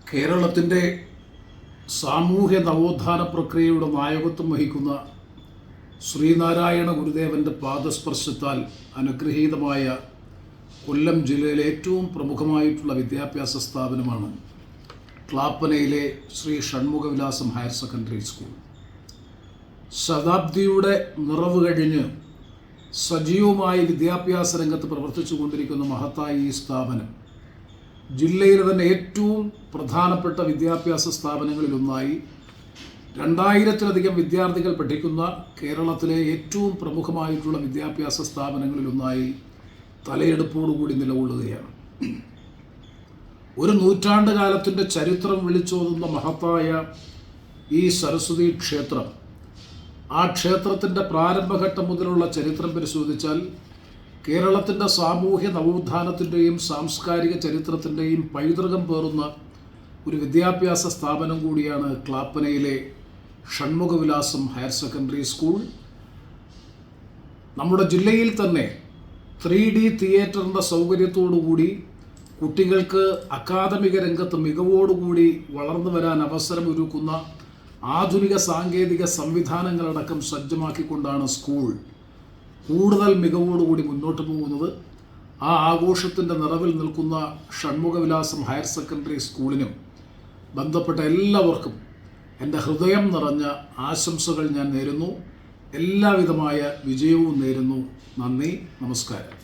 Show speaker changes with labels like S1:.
S1: കേരളത്തിൻ്റെ സാമൂഹ്യ നവോത്ഥാന പ്രക്രിയയുടെ നായകത്വം വഹിക്കുന്ന ശ്രീനാരായണ ഗുരുദേവൻ്റെ പാദസ്പർശത്താൽ അനുഗ്രഹീതമായ കൊല്ലം ജില്ലയിലെ ഏറ്റവും പ്രമുഖമായിട്ടുള്ള വിദ്യാഭ്യാസ സ്ഥാപനമാണ് ക്ലാപ്പനയിലെ Sree Shanmukhavilasam higher secondary school. ശതാബ്ദിയുടെ നിറവ് കഴിഞ്ഞ് സജീവമായി വിദ്യാഭ്യാസ രംഗത്ത് പ്രവർത്തിച്ചു കൊണ്ടിരിക്കുന്ന മഹത്തായ ഈ സ്ഥാപനം ജില്ലയിലെ തന്നെ ഏറ്റവും പ്രധാനപ്പെട്ട വിദ്യാഭ്യാസ സ്ഥാപനങ്ങളിലൊന്നായി 2000-ലധികം വിദ്യാർത്ഥികൾ പഠിക്കുന്ന കേരളത്തിലെ ഏറ്റവും പ്രമുഖമായിട്ടുള്ള വിദ്യാഭ്യാസ സ്ഥാപനങ്ങളിലൊന്നായി തലയെടുപ്പോടുകൂടി നിലകൊള്ളുകയാണ്. ഒരു നൂറ്റാണ്ട് കാലത്തിൻ്റെ ചരിത്രം വിളിച്ചോതുന്ന മഹത്തായ ഈ സരസ്വതി ക്ഷേത്രം, ആ ക്ഷേത്രത്തിൻ്റെ പ്രാരംഭഘട്ടം മുതലുള്ള ചരിത്രം പരിശോധിച്ചാൽ കേരളത്തിൻ്റെ സാമൂഹ്യ നവോത്ഥാനത്തിൻ്റെയും സാംസ്കാരിക ചരിത്രത്തിൻ്റെയും പൈതൃകം പേറുന്ന ഒരു വിദ്യാഭ്യാസ സ്ഥാപനം കൂടിയാണ് ക്ലാപ്പനയിലെ ഷൺമുഖവിലാസം ഹയർ സെക്കൻഡറി സ്കൂൾ. നമ്മുടെ ജില്ലയിൽ തന്നെ 3D തിയേറ്ററിൻ്റെ സൗകര്യത്തോടുകൂടി കുട്ടികൾക്ക് അക്കാദമിക രംഗത്ത് മികവോടുകൂടി വളർന്നു വരാൻ അവസരമൊരുക്കുന്ന ആധുനിക സാങ്കേതിക സംവിധാനങ്ങളടക്കം സജ്ജമാക്കിക്കൊണ്ടാണ് സ്കൂൾ കൂടുതൽ മികവോടുകൂടി മുന്നോട്ട് പോകുന്നത്. ആ ആഘോഷത്തിൻ്റെ നിറവിൽ നിൽക്കുന്ന ഷൺമുഖവിലാസം ഹയർ സെക്കൻഡറി സ്കൂളിനും ബന്ധപ്പെട്ട എല്ലാവർക്കും എൻ്റെ ഹൃദയം നിറഞ്ഞ ആശംസകൾ ഞാൻ നേരുന്നു. എല്ലാവിധമായ വിജയവും നേരുന്നു. നന്ദി, നമസ്കാരം.